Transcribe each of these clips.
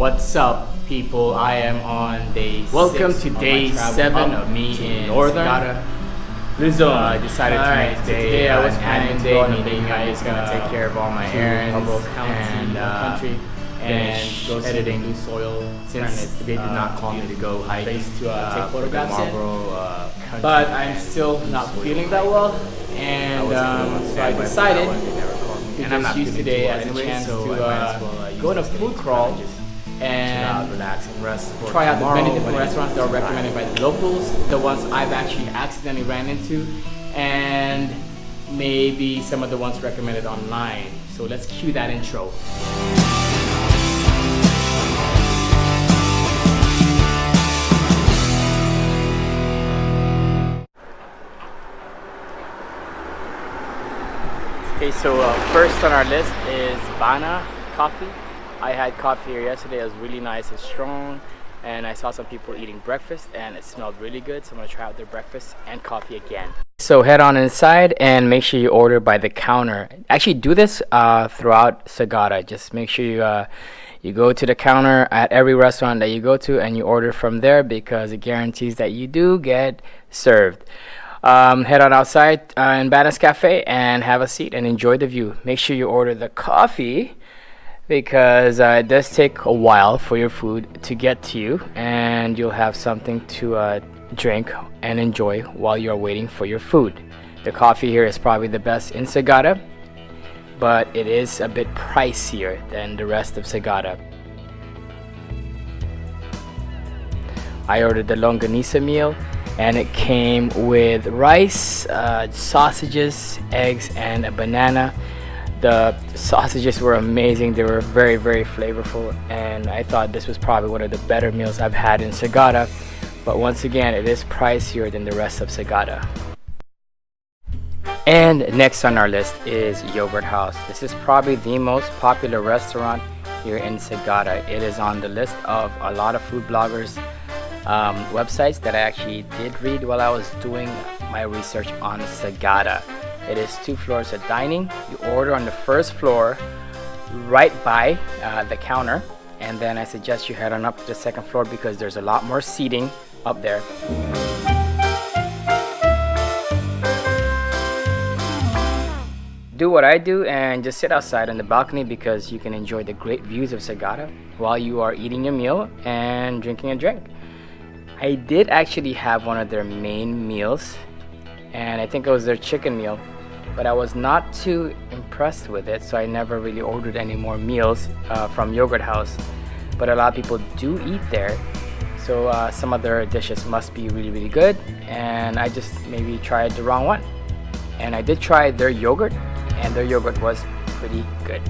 What's up, people? I am on day Welcome to day 7 of me in Northern Sagada. I decided to make today I was planning to go on a meeting. I was gonna take care of all my errands and country and go editing new soil. Since they did not call me to go hike to take photographs yet, but I'm still not feeling that well, and so I decided to just use today as a chance to go on a food crawl and try out the many different restaurants that are recommended by the locals, the ones I've actually accidentally ran into, and maybe some of the ones recommended online. So let's cue that intro. Okay, so first on our list is Bana Coffee. I had coffee here yesterday. It was really nice and strong, and I saw some people eating breakfast and it smelled really good, so I'm gonna try out their breakfast and coffee again. So head on inside and make sure you order by the counter. Actually do this throughout Sagada. Just make sure you go to the counter at every restaurant that you go to and you order from there, because it guarantees that you do get served. Head on outside in Bana's Cafe and have a seat and enjoy the view. Make sure you order the coffee, because it does take a while for your food to get to you, and you'll have something to drink and enjoy while you're waiting for your food. The coffee here is probably the best in Sagada, but it is a bit pricier than the rest of Sagada. I ordered the longanisa meal, and it came with rice, sausages, eggs, and a banana. The sausages were amazing. They were very, very flavorful, and I thought this was probably one of the better meals I've had in Sagada. But once again, it is pricier than the rest of Sagada. And next on our list is Yoghurt House. This is probably the most popular restaurant here in Sagada. It is on the list of a lot of food bloggers websites that I actually did read while I was doing my research on Sagada. It is 2 floors of dining. You order on the first floor right by the counter, and then I suggest you head on up to the second floor because there's a lot more seating up there. Do what I do and just sit outside on the balcony, because you can enjoy the great views of Sagada while you are eating your meal and drinking a drink. I did actually have one of their main meals, and I think it was their chicken meal, but I was not too impressed with it, so I never really ordered any more meals from Yoghurt House. But a lot of people do eat there, so some of their dishes must be really, really good, and I just maybe tried the wrong one. And I did try their yogurt, and their yogurt was pretty good.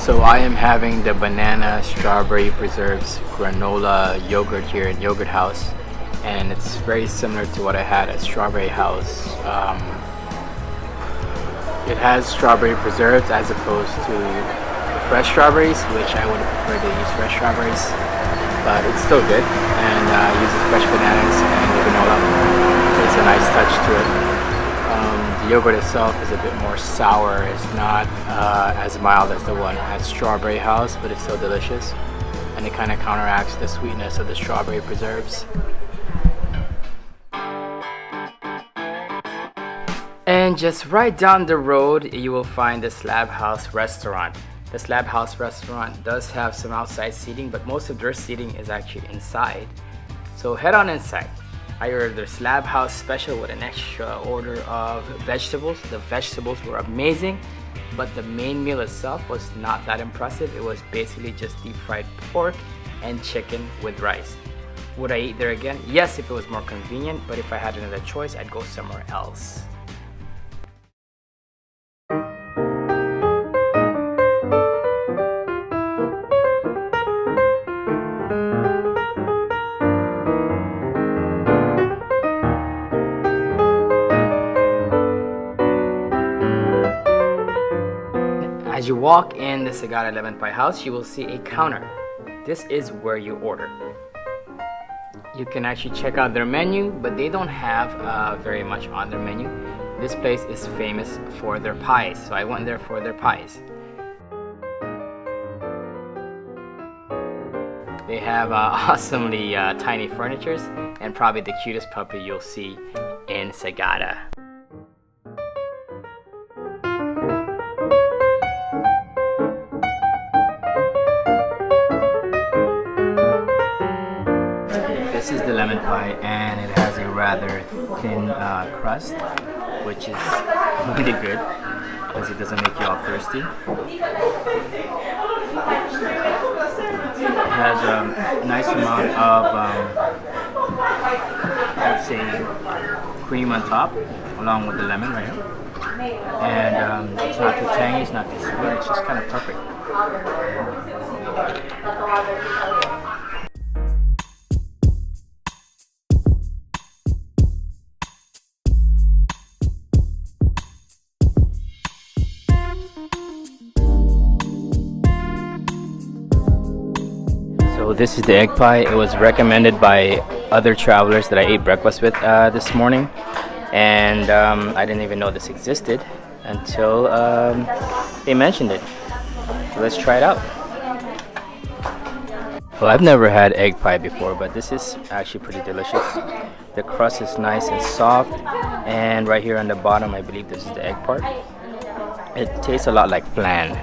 So I am having the banana strawberry preserves granola yogurt here at Yoghurt House, and it's very similar to what I had at Strawberry House. It has strawberry preserves as opposed to fresh strawberries, which I would prefer to use fresh strawberries, but it's still good, and uses fresh bananas and the granola. It's a nice touch to it. The yogurt itself is a bit more sour. It's not as mild as the one at Strawberry House, but it's still delicious, and it kind of counteracts the sweetness of the strawberry preserves. And just right down the road you will find the Slab House Restaurant. The Slab House Restaurant does have some outside seating, but most of their seating is actually inside, so head on inside. I ordered their Slab House special with an extra order of vegetables. The vegetables were amazing, but the main meal itself was not that impressive. It was basically just deep fried pork and chicken with rice. Would I eat there again? Yes, if it was more convenient, but if I had another choice, I'd go somewhere else. As you walk in the Sagada 11 Pie House, you will see a counter. This is where you order. you can actually check out their menu, but they don't have very much on their menu. This place is famous for their pies, so I went there for their pies. They have awesomely tiny furnitures and probably the cutest puppy you'll see in Sagada. This is the lemon pie, and it has a rather thin crust, which is really good because it doesn't make you all thirsty. It has a nice amount of, I would say, cream on top, along with the lemon right here. And it's not too tangy, it's not too sweet, it's just kind of perfect. So this is the egg pie. It was recommended by other travelers that I ate breakfast with this morning, and I didn't even know this existed until they mentioned it. So let's try it out. Well, I've never had egg pie before, but this is actually pretty delicious. The crust is nice and soft, and right here on the bottom, I believe this is the egg part. It tastes a lot like flan.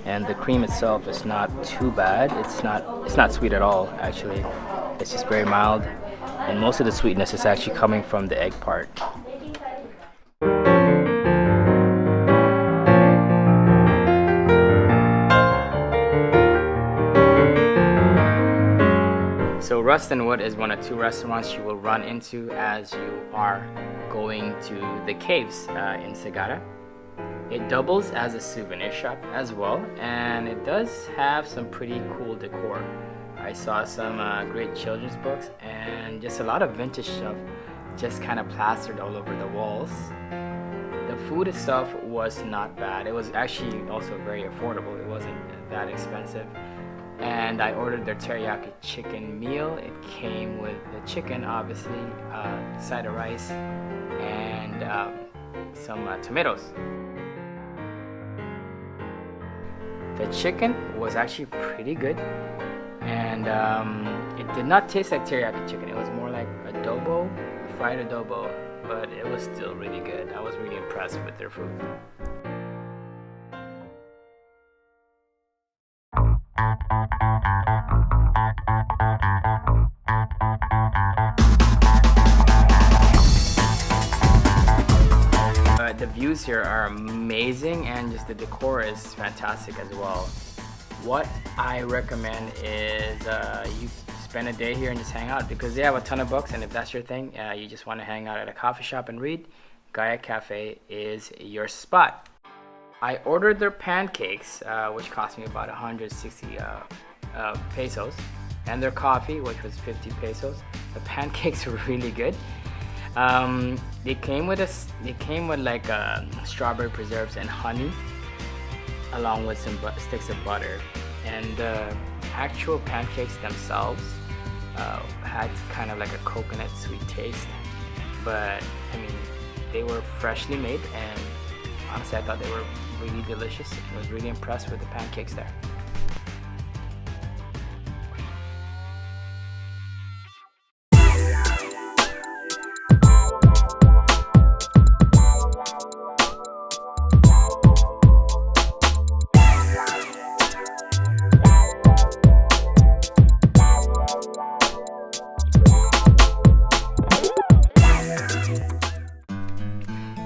And the cream itself is not too bad. It's not sweet at all, actually. It's just very mild, and most of the sweetness is actually coming from the egg part. So Ruston Wood is one of two restaurants you will run into as you are going to the caves in Sagada. It doubles as a souvenir shop as well, and it does have some pretty cool decor. I saw some great children's books and just a lot of vintage stuff just kind of plastered all over the walls. The food itself was not bad. It was actually also very affordable. It wasn't that expensive. And I ordered their teriyaki chicken meal. It came with the chicken, obviously, side of rice, and some tomatoes. The chicken was actually pretty good, and it did not taste like teriyaki chicken. It was more like adobo, fried adobo, but it was still really good. I was really impressed with their food. The views here are amazing, and just the decor is fantastic as well. What I recommend is you spend a day here and just hang out, because they have a ton of books, and if that's your thing, you just want to hang out at a coffee shop and read, Gaia Cafe is your spot. I ordered their pancakes, which cost me about 160 pesos, and their coffee, which was 50 pesos. The pancakes were really good. They came with like strawberry preserves and honey, along with some sticks of butter. And the actual pancakes themselves had kind of like a coconut sweet taste, but I mean, they were freshly made, and honestly I thought they were really delicious. I was really impressed with the pancakes there.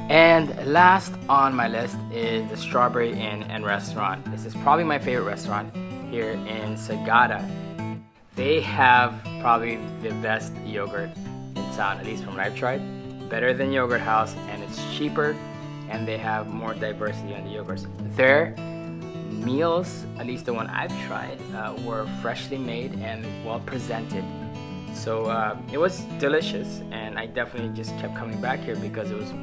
And last on my list is the Strawberry Inn and Restaurant. This is probably my favorite restaurant here in Sagada. They have probably the best yogurt in town, at least from what I've tried. Better than Yoghurt House, and it's cheaper, and they have more diversity on the yogurts. Their meals, at least the one I've tried, were freshly made and well presented. So it was delicious, and I definitely just kept coming back here because it was,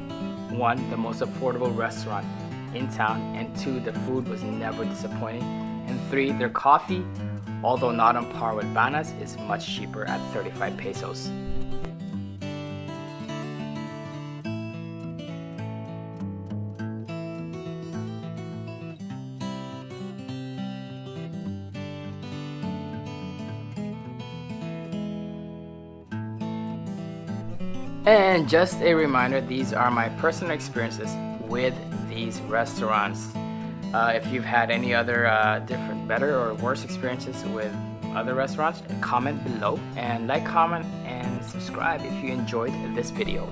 one, the most affordable restaurant in town, and two, the food was never disappointing, and three, their coffee although not on par with Bana's, is much cheaper at 35 pesos. And just a reminder, these are my personal experiences with these restaurants. If you've had any other different, better or worse experiences with other restaurants, comment below and like, comment, and subscribe if you enjoyed this video.